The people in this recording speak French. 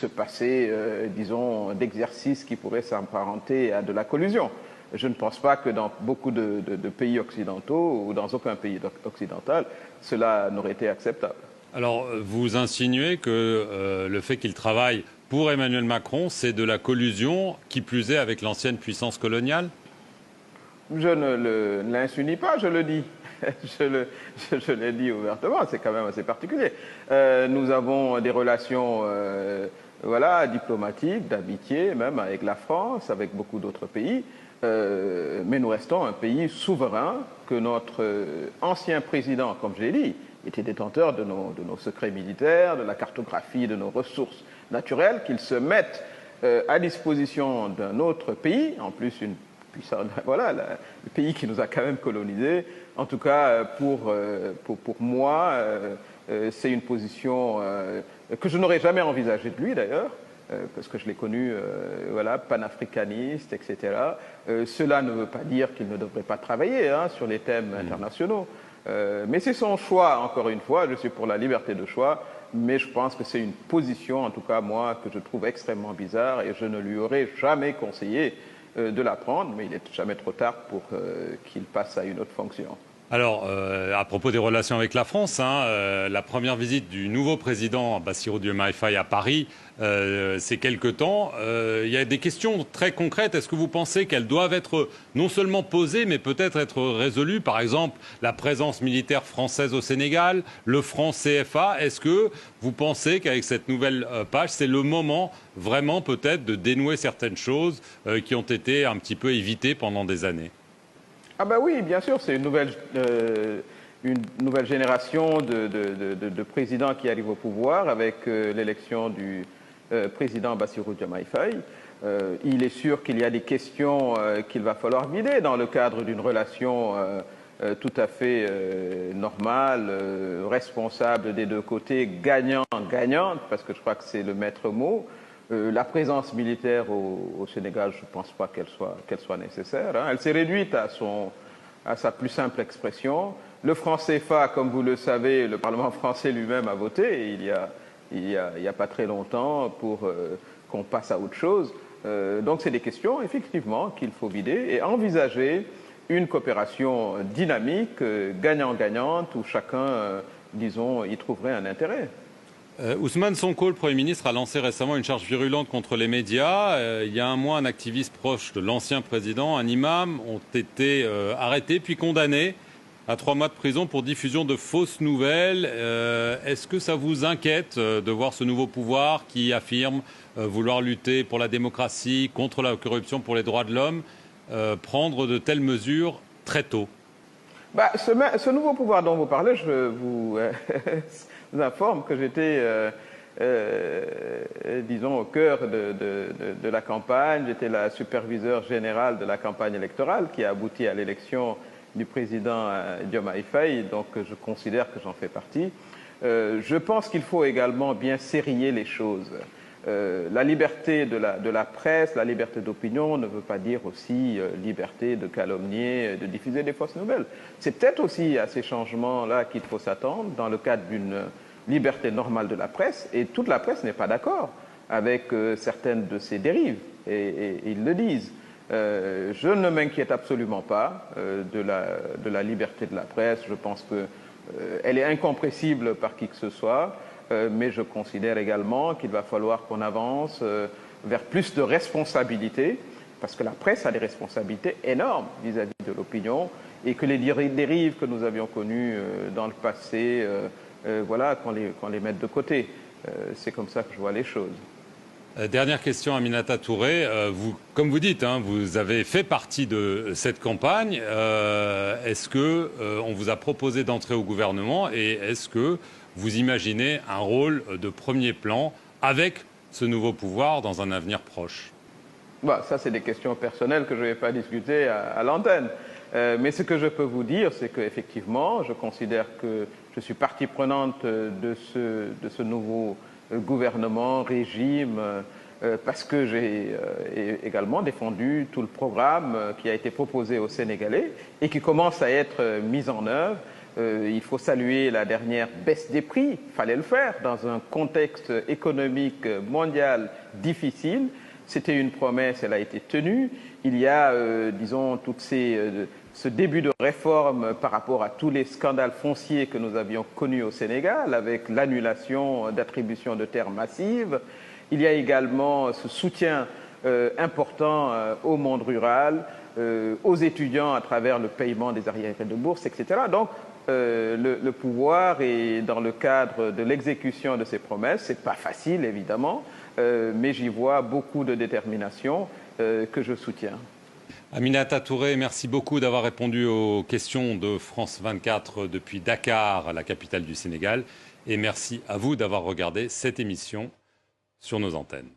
se passer, disons, d'exercices qui pourraient s'apparenter à de la collusion. Je ne pense pas que dans beaucoup de pays occidentaux ou dans aucun pays occidental, cela n'aurait été acceptable. Alors, vous insinuez que le fait qu'il travaille pour Emmanuel Macron, c'est de la collusion, qui plus est avec l'ancienne puissance coloniale? Je ne l'insinue pas, je le dis. Je l'ai dit ouvertement, c'est quand même assez particulier. Nous avons des relations voilà, diplomatiques, d'amitié, même avec la France, avec beaucoup d'autres pays. Mais nous restons un pays souverain, que notre ancien président, comme je l'ai dit, était détenteur de nos secrets militaires, de la cartographie de nos ressources naturelles, qu'ils se mettent à disposition d'un autre pays, en plus une puissance, voilà, le pays qui nous a quand même colonisés. En tout cas, pour moi, c'est une position que je n'aurais jamais envisagée de lui d'ailleurs, parce que je l'ai connu voilà, panafricaniste, etc. Cela ne veut pas dire qu'il ne devrait pas travailler hein, sur les thèmes internationaux. Mais c'est son choix, encore une fois, je suis pour la liberté de choix, mais je pense que c'est une position, en tout cas moi, que je trouve extrêmement bizarre et je ne lui aurais jamais conseillé de la prendre, mais il n'est jamais trop tard pour qu'il passe à une autre fonction. Alors, à propos des relations avec la France, la première visite du nouveau président Bassirou Diomaye Faye à Paris, c'est quelque temps. Il y a des questions très concrètes. Est-ce que vous pensez qu'elles doivent être non seulement posées, mais peut-être être résolues? Par exemple, la présence militaire française au Sénégal, le franc CFA. Est-ce que vous pensez qu'avec cette nouvelle page, c'est le moment vraiment peut-être de dénouer certaines choses qui ont été un petit peu évitées pendant des années? Ah ben oui, bien sûr, c'est une nouvelle génération de présidents qui arrivent au pouvoir avec l'élection du président Bassirou Diomaye Faye. Il est sûr qu'il y a des questions qu'il va falloir vider dans le cadre d'une relation tout à fait normale, responsable des deux côtés, gagnant-gagnante, parce que je crois que c'est le maître mot. La présence militaire au Sénégal, je ne pense pas qu'elle soit nécessaire. Hein. Elle s'est réduite à sa plus simple expression. Le franc CFA, comme vous le savez, le Parlement français lui-même a voté il y a pas très longtemps pour qu'on passe à autre chose. Donc c'est des questions, effectivement, qu'il faut vider et envisager une coopération dynamique, gagnant-gagnante, où chacun, disons, y trouverait un intérêt. Ousmane Sonko, le Premier ministre, a lancé récemment une charge virulente contre les médias. Il y a un mois, un activiste proche de l'ancien président, un imam, ont été arrêtés puis condamnés à 3 mois de prison pour diffusion de fausses nouvelles. Est-ce que ça vous inquiète de voir ce nouveau pouvoir qui affirme vouloir lutter pour la démocratie, contre la corruption, pour les droits de l'homme, prendre de telles mesures très tôt? Ce nouveau pouvoir dont vous parlez, je vous informe que j'étais, disons, au cœur de la campagne. J'étais la superviseure générale de la campagne électorale qui a abouti à l'élection du président Diomaye Faye, donc je considère que j'en fais partie. Je pense qu'il faut également bien sérier les choses. La liberté de la presse, la liberté d'opinion ne veut pas dire aussi liberté de calomnier, de diffuser des fausses nouvelles. C'est peut-être aussi à ces changements-là qu'il faut s'attendre dans le cadre d'une liberté normale de la presse, et toute la presse n'est pas d'accord avec certaines de ces dérives, et ils le disent. Je ne m'inquiète absolument pas de la liberté de la presse. Je pense qu'elle est incompressible par qui que ce soit. Mais je considère également qu'il va falloir qu'on avance vers plus de responsabilité, parce que la presse a des responsabilités énormes vis-à-vis de l'opinion, et que les dérives que nous avions connues dans le passé, voilà, qu'on les mette de côté. C'est comme ça que je vois les choses. Dernière question, Aminata Touré. Comme vous dites, vous avez fait partie de cette campagne. Est-ce qu'on vous a proposé d'entrer au gouvernement et est-ce que vous imaginez un rôle de premier plan avec ce nouveau pouvoir dans un avenir proche? Ça, c'est des questions personnelles que je ne vais pas discuter à l'antenne. Mais ce que je peux vous dire, c'est qu'effectivement, je considère que je suis partie prenante de ce nouveau gouvernement, régime, parce que j'ai également défendu tout le programme qui a été proposé aux Sénégalais et qui commence à être mis en œuvre. Il faut saluer la dernière baisse des prix, il fallait le faire dans un contexte économique mondial difficile. C'était une promesse, elle a été tenue. Il y a, disons, ce début de réforme par rapport à tous les scandales fonciers que nous avions connus au Sénégal, avec l'annulation d'attribution de terres massives. Il y a également ce soutien important au monde rural, aux étudiants à travers le paiement des arriérés de bourse, etc. Donc, le pouvoir est dans le cadre de l'exécution de ces promesses. Ce n'est pas facile, évidemment, mais j'y vois beaucoup de détermination que je soutiens. Aminata Touré, merci beaucoup d'avoir répondu aux questions de France 24 depuis Dakar, la capitale du Sénégal. Et merci à vous d'avoir regardé cette émission sur nos antennes.